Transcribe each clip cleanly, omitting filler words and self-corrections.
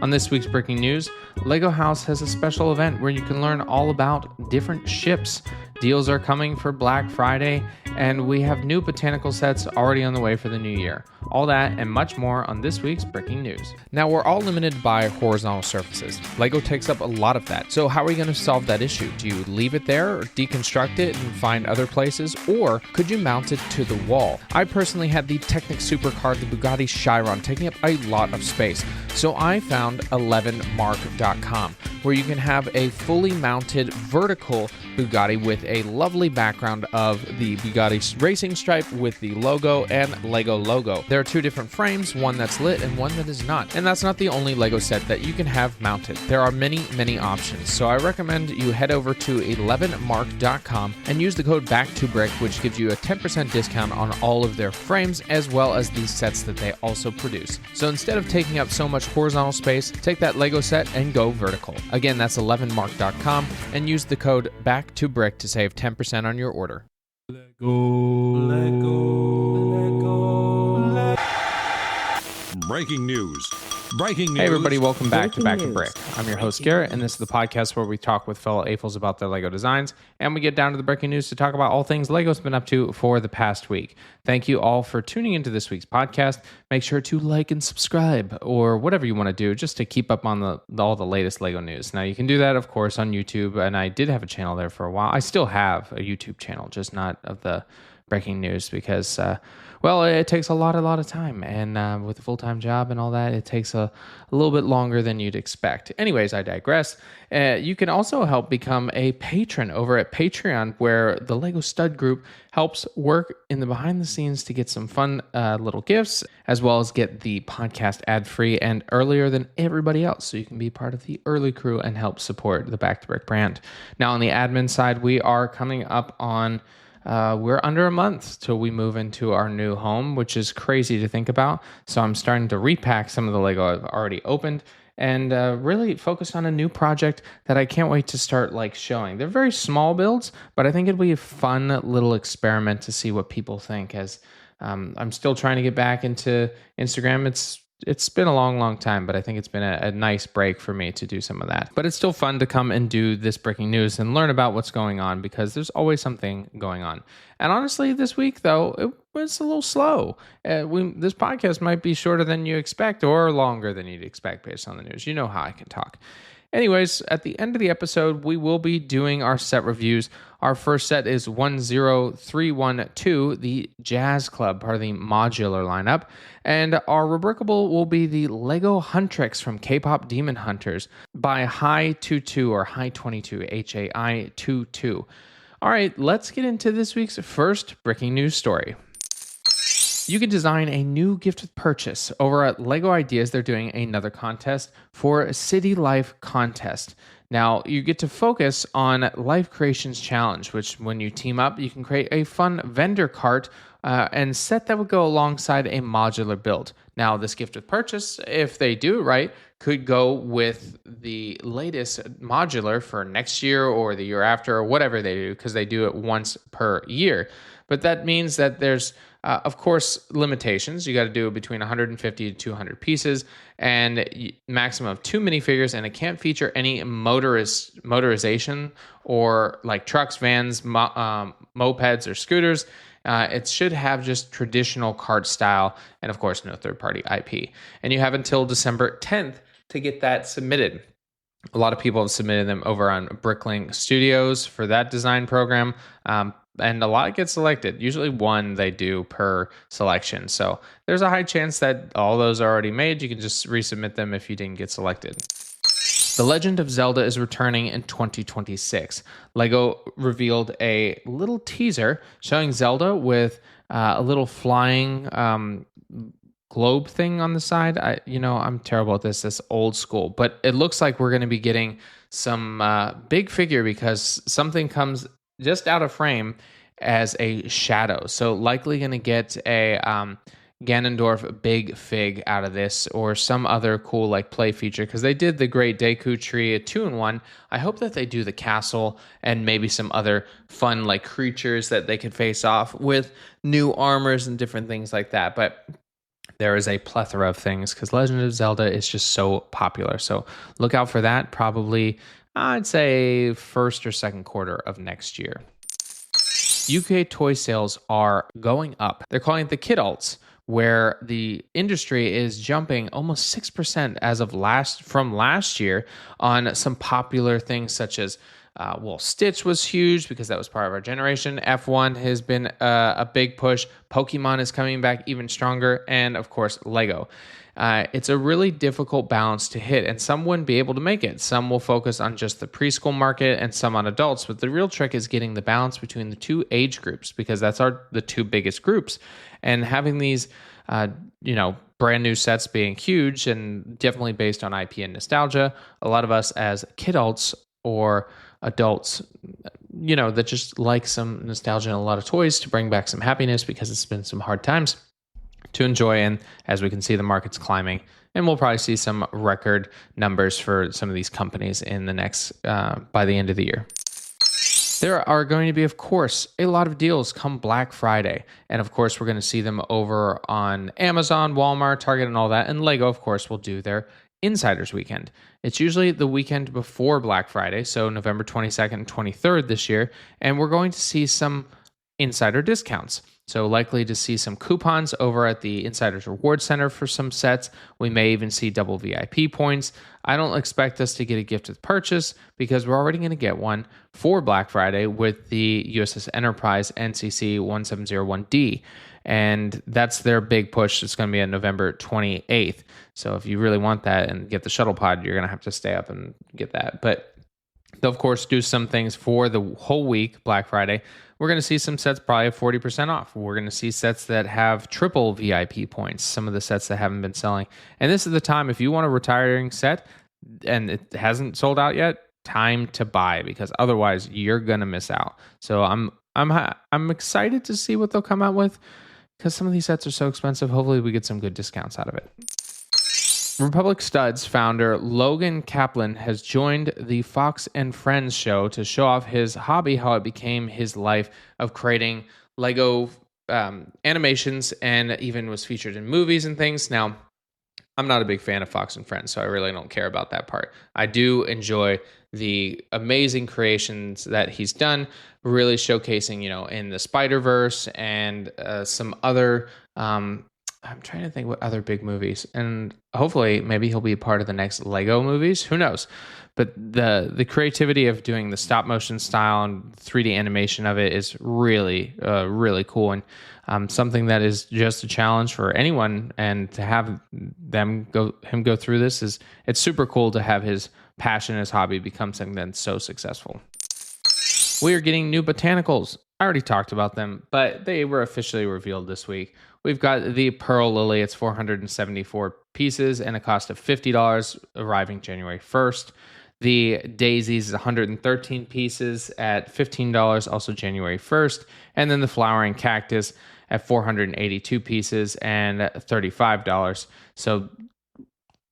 On this week's breaking news, LEGO House has a special event where you can learn all about different ships. Deals are coming for Black Friday, and we have new Botanical sets already on the way for the new year. All that and much more on this week's breaking news. Now, we're all limited by horizontal surfaces. LEGO takes up a lot of that. So how are we going to solve that issue? Do you leave it there or deconstruct it and find other places? Or could you mount it to the wall? I personally had the Technic supercar, the Bugatti Chiron, taking up a lot of space. So I found 11mark.com, where you can have a fully mounted vertical Bugatti with a lovely background of the Bugatti racing stripe with the logo and LEGO logo. There are two different frames, one that's lit and one that is not. And that's not the only LEGO set that you can have mounted. There are many options. So I recommend you head over to 11mark.com and use the code backtobrick, which gives you a 10% discount on all of their frames as well as these sets that they also produce. So instead of taking up so much horizontal space, take that LEGO set and go vertical. Again, that's 11mark.com and use the code backtobrick to save 10% on your order. Lego. Breaking news. Hey everybody, welcome back to Back to Brick. I'm your host Garrett, and this is the podcast where we talk with fellow AFLs about their LEGO designs, and we get down to the breaking news to talk about all things LEGO's been up to for the past week. Thank you all for tuning into this week's podcast. Make sure to like and subscribe, or whatever you want to do, just to keep up on all the latest LEGO news. Now, you can do that, of course, on YouTube, and I did have a channel there for a while. I still have a YouTube channel, just not of the breaking news, because it takes a lot of time, and with a full-time job and all that, it takes a little bit longer than you'd expect. Anyways, I digress. You can also help become a patron over at Patreon, where the LEGO Stud Group helps work in the behind the scenes to get some fun little gifts, as well as get the podcast ad-free and earlier than everybody else, so you can be part of the early crew and help support the Back to Brick brand. Now, on the admin side, we are coming up on we're under a month till we move into our new home, which is crazy to think about. So I'm starting to repack some of the LEGO I've already opened and really focus on a new project that I can't wait to start showing. They're very small builds, but I think it'll be a fun little experiment to see what people think, as I'm still trying to get back into Instagram. It's been a long time, but I think it's been a nice break for me to do some of that. But it's still fun to come and do this breaking news and learn about what's going on, because there's always something going on. And honestly, this week, though, it was a little slow. This podcast might be shorter than you expect or longer than you'd expect based on the news. You know how I can talk. Anyways, at the end of the episode, we will be doing our set reviews. Our first set is 10312, the Jazz Club, part of the modular lineup. And our rubricable will be the Lego Huntrix from K-Pop Demon Hunters by Hi22 or Hi22, HAI22. All right, let's get into this week's first breaking news story. You can design a new gift with purchase. Over at LEGO Ideas, they're doing another contest for City Life Contest. Now, you get to focus on Life Creations Challenge, which when you team up, you can create a fun vendor cart and set that would go alongside a modular build. Now, this gift with purchase, if they do it right, could go with the latest modular for next year or the year after or whatever they do, because they do it once per year. But that means that there's of course, limitations. You got to do it between 150 to 200 pieces and maximum of 2 minifigures, and it can't feature any motorization or like trucks, vans, mopeds, or scooters. It should have just traditional cart style and, of course, no third-party IP. And you have until December 10th to get that submitted. A lot of people have submitted them over on Bricklink Studios for that design program. And a lot get selected. Usually one they do per selection. So there's a high chance that all those are already made. You can just resubmit them if you didn't get selected. The Legend of Zelda is returning in 2026. LEGO revealed a little teaser showing Zelda with a little flying globe thing on the side. I'm terrible at this old school, but it looks like we're going to be getting some big figure, because something comes just out of frame as a shadow. So likely going to get a Ganondorf big fig out of this, or some other cool play feature, because they did the Great Deku Tree, a 2-in-1. I hope that they do the castle and maybe some other fun creatures that they could face off with new armors and different things like that. But there is a plethora of things because Legend of Zelda is just so popular. So look out for that probably, I'd say, first or second quarter of next year. UK toy sales are going up. They're calling it the Kidults, where the industry is jumping almost 6% as of last year on some popular things such as Stitch was huge because that was part of our generation. F1 has been a big push. Pokemon is coming back even stronger. And of course, Lego. It's a really difficult balance to hit, and some wouldn't be able to make it. Some will focus on just the preschool market and some on adults, but the real trick is getting the balance between the two age groups because that's the two biggest groups. And having these, brand new sets being huge and definitely based on IP and nostalgia, a lot of us as kidults or adults, that just like some nostalgia and a lot of toys to bring back some happiness because it's been some hard times to enjoy. And as we can see, the market's climbing, and we'll probably see some record numbers for some of these companies in the next by the end of the year. There are going to be, of course, a lot of deals come Black Friday. And of course, we're going to see them over on Amazon, Walmart, Target, and all that. And Lego, of course, will do their Insiders Weekend. It's usually the weekend before Black Friday, so November 22nd and 23rd this year. And we're going to see some insider discounts. So likely to see some coupons over at the Insiders Reward Center for some sets. We may even see double VIP points. I don't expect us to get a gift with purchase because we're already going to get one for Black Friday with the USS Enterprise NCC 1701D. And that's their big push. It's going to be on November 28th. So if you really want that and get the shuttle pod, you're going to have to stay up and get that. But they'll, of course, do some things for the whole week, Black Friday. We're going to see some sets probably at 40% off. We're going to see sets that have triple VIP points, some of the sets that haven't been selling. And this is the time, if you want a retiring set and it hasn't sold out yet, time to buy because otherwise you're going to miss out. So I'm excited to see what they'll come out with because some of these sets are so expensive. Hopefully we get some good discounts out of it. Republic Studs founder Logan Kaplan has joined the Fox and Friends show to show off his hobby, how it became his life of creating Lego animations and even was featured in movies and things. Now, I'm not a big fan of Fox and Friends, so I really don't care about that part. I do enjoy the amazing creations that he's done, really showcasing, in the Spider-Verse and some other I'm trying to think what other big movies, and hopefully maybe he'll be a part of the next Lego movies. Who knows? But the creativity of doing the stop motion style and 3D animation of it is really, really cool, and something that is just a challenge for anyone. And to have him go through this it's super cool to have his passion, his hobby become something that's so successful. We are getting new botanicals. I already talked about them, but they were officially revealed this week. We've got the Pearl Lily. It's 474 pieces and a cost of $50, arriving January 1st. The Daisies is 113 pieces at $15, also January 1st. And then the Flowering Cactus at 482 pieces and $35. So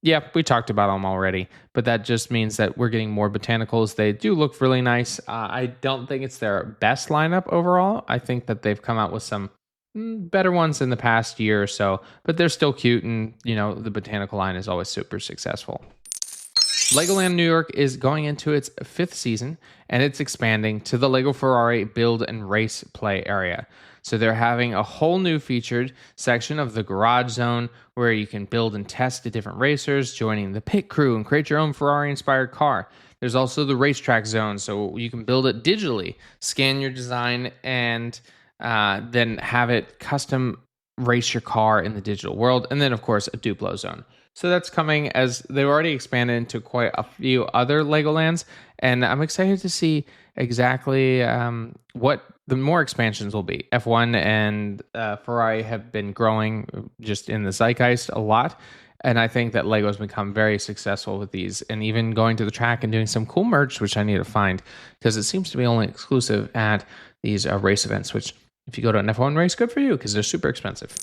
yeah, we talked about them already, but that just means that we're getting more botanicals. They do look really nice. I don't think it's their best lineup overall. I think that they've come out with some better ones in the past year or so, but they're still cute, and the botanical line is always super successful. Legoland New York is going into its 5th season, and it's expanding to the Lego Ferrari build and race play area. So they're having a whole new featured section of the garage zone where you can build and test the different racers, joining the pit crew and create your own Ferrari-inspired car. There's also the racetrack zone, so you can build it digitally, scan your design, and then have it custom race your car in the digital world. And then, of course, a Duplo zone. So that's coming, as they've already expanded into quite a few other Legolands. And I'm excited to see exactly what the more expansions will be. F1 and Ferrari have been growing just in the zeitgeist a lot. And I think that Lego's become very successful with these, and even going to the track and doing some cool merch, which I need to find because it seems to be only exclusive at these race events, which if you go to an F1 race, good for you because they're super expensive.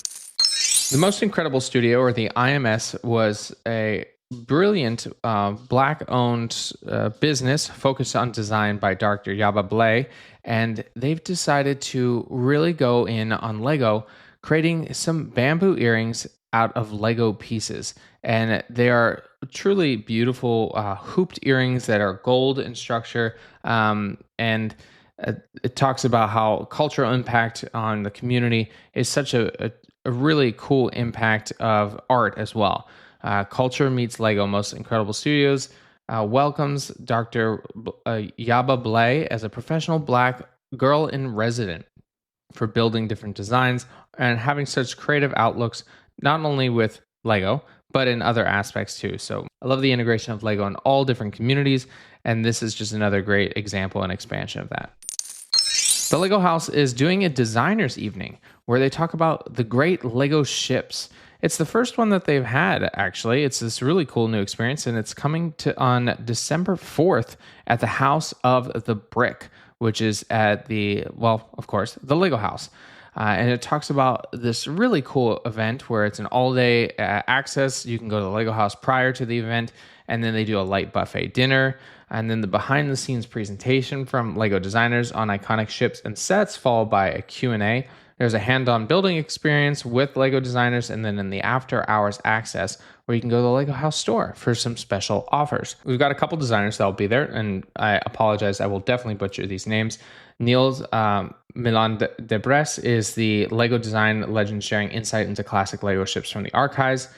The Most Incredible Studio, or the IMS, was a brilliant Black-owned business focused on design by Dr. Yaba Blay, and they've decided to really go in on Lego, creating some bamboo earrings out of Lego pieces. And they are truly beautiful hooped earrings that are gold in structure. And it talks about how cultural impact on the community is such a really cool impact of art as well. Culture meets Lego. Most Incredible Studios welcomes Dr. Yaba Blay as a professional Black girl in resident for building different designs and having such creative outlooks, not only with Lego, but in other aspects too. So I love the integration of Lego in all different communities, and this is just another great example and expansion of that. The Lego House is doing a designer's evening where they talk about the great Lego ships. It's the first one that they've had, actually. It's this really cool new experience, and it's coming to on December 4th at the House of the Brick, which is at the, well, of course, the Lego House. And it talks about this really cool event where it's an all-day access. You can go to the Lego House prior to the event, and then they do a light buffet dinner, and then the behind-the-scenes presentation from Lego designers on iconic ships and sets, followed by a Q&A. There's a hand-on building experience with Lego designers, and then in the after-hours access, where you can go to the Lego House store for some special offers. We've got a couple designers that will be there, and I apologize, I will definitely butcher these names. Niels Milan de Bresse is the Lego design legend, sharing insight into classic Lego ships from the archives.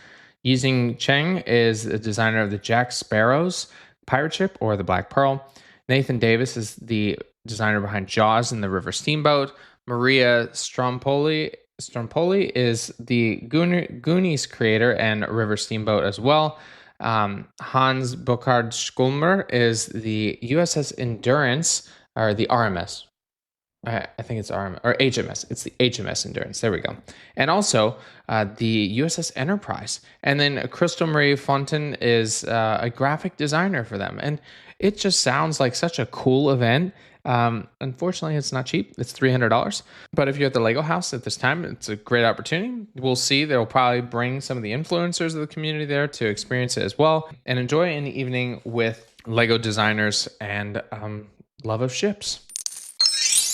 Yixing Cheng is the designer of the Jack Sparrow's pirate ship, or the Black Pearl. Nathan Davis is the designer behind Jaws and the River Steamboat. Maria Strompoli is the Goonies creator and River Steamboat as well. Hans Burkhard Schulmer is the USS Endurance, or the RMS. I think it's RMS or HMS. It's the HMS Endurance. There we go. And also the USS Enterprise. And then Crystal Marie Fontaine is a graphic designer for them. And it just sounds like such a cool event. Unfortunately, it's not cheap. It's $300. But if you're at the Lego House at this time, it's a great opportunity. We'll see. They'll probably bring some of the influencers of the community there to experience it as well and enjoy an evening with Lego designers and love of ships.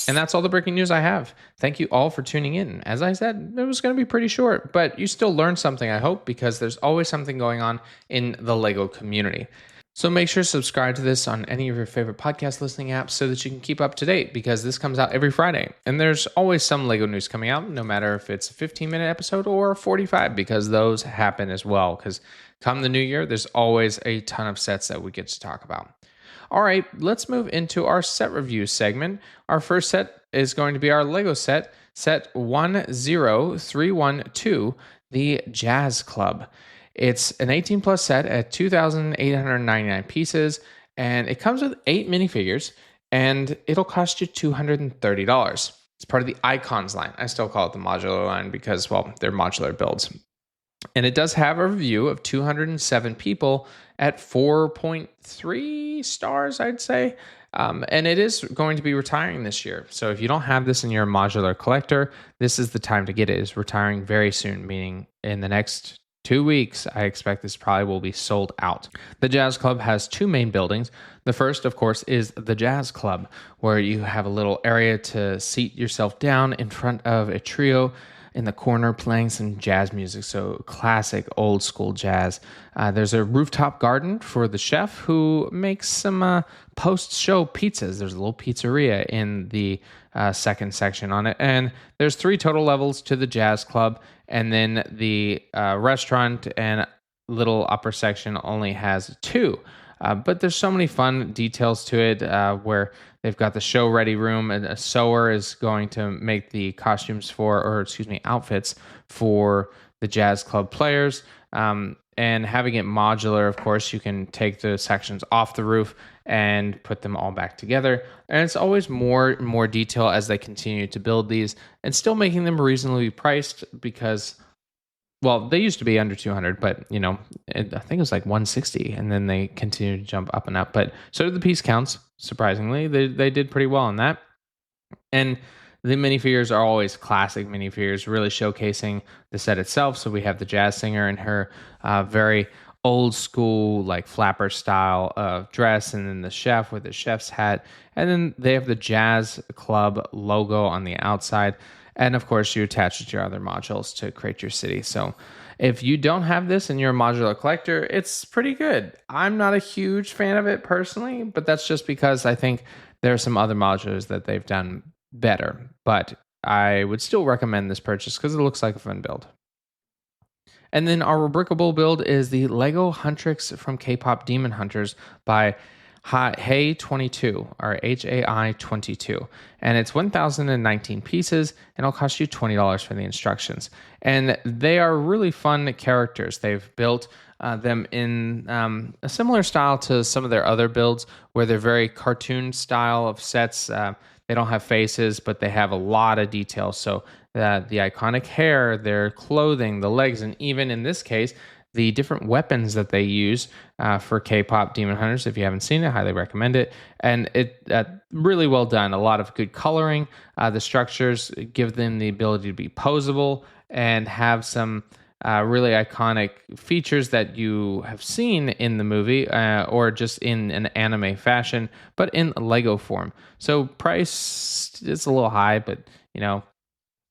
And that's all the breaking news I have. Thank you all for tuning in. As I said, it was going to be pretty short, but you still learned something, I hope, because there's always something going on in the Lego community. So make sure to subscribe to this on any of your favorite podcast listening apps so that you can keep up to date, because this comes out every Friday. And there's always some Lego news coming out, no matter if it's a 15-minute episode or 45, because those happen as well. Because come the new year, there's always a ton of sets that we get to talk about. All right, let's move into our set review segment. Our first set is going to be our Lego set 10312, the Jazz Club. It's an 18 plus set at 2,899 pieces, and it comes with 8 minifigures, and it'll cost you $230. It's part of the Icons line. I still call it the modular line because, well, they're modular builds. And it does have a review of 207 people at 4.3 stars, I'd say. And it is going to be retiring this year. So if you don't have this in your modular collector, this is the time to get it. It's retiring very soon, meaning in the next 2 weeks, I expect this probably will be sold out. The Jazz Club has 2 main buildings. The first, of course, is the Jazz Club, where you have a little area to seat yourself down in front of a trio in the corner playing some jazz music, so classic old school jazz. There's a rooftop garden for the chef who makes some post-show pizzas. There's a little pizzeria in the second section on it, and there's 3 total levels to the Jazz Club, and then the restaurant and little upper section only has 2. But there's so many fun details to it where they've got the show ready room, and a sewer is going to make the costumes outfits for the Jazz Club players. And having it modular, of course, you can take the sections off the roof and put them all back together. And it's always more detail as they continue to build these, and still making them reasonably priced because, well, they used to be under 200, but I think it was like 160, and then they continued to jump up and up. But so did the piece counts. Surprisingly, they did pretty well on that. And the minifigures are always classic minifigures, really showcasing the set itself. So we have the jazz singer in her very old school, like flapper style of dress, and then the chef with the chef's hat, and then they have the Jazz Club logo on the outside. And of course, you attach it to your other modules to create your city. So If you don't have this and you're a modular collector, it's pretty good. I'm not a huge fan of it personally, but that's just because I think there are some other modulars that they've done better. But I would still recommend this purchase because it looks like a fun build. And then our rubricable build is the Lego Huntrix from K-pop Demon Hunters by Hey22 or HAI22. And it's 1,019 pieces and it'll cost you $20 for the instructions. And they are really fun characters. They've built them in a similar style to some of their other builds where they're very cartoon style of sets. They don't have faces, but they have a lot of detail. So the iconic hair, their clothing, the legs, and even in this case, the different weapons that they use for K-pop Demon Hunters. If you haven't seen it, highly recommend it. And it really well done. A lot of good coloring. The structures give them the ability to be posable and have some really iconic features that you have seen in the movie or just in an anime fashion, but in Lego form. So price is a little high, but you know,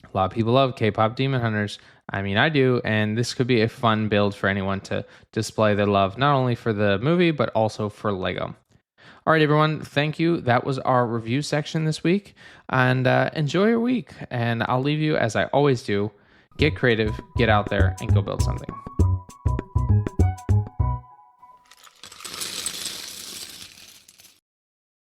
a lot of people love K-pop Demon Hunters. I mean, I do, and this could be a fun build for anyone to display their love, not only for the movie, but also for Lego. All right, everyone, thank you. That was our review section this week, and enjoy your week. And I'll leave you, as I always do, get creative, get out there, and go build something.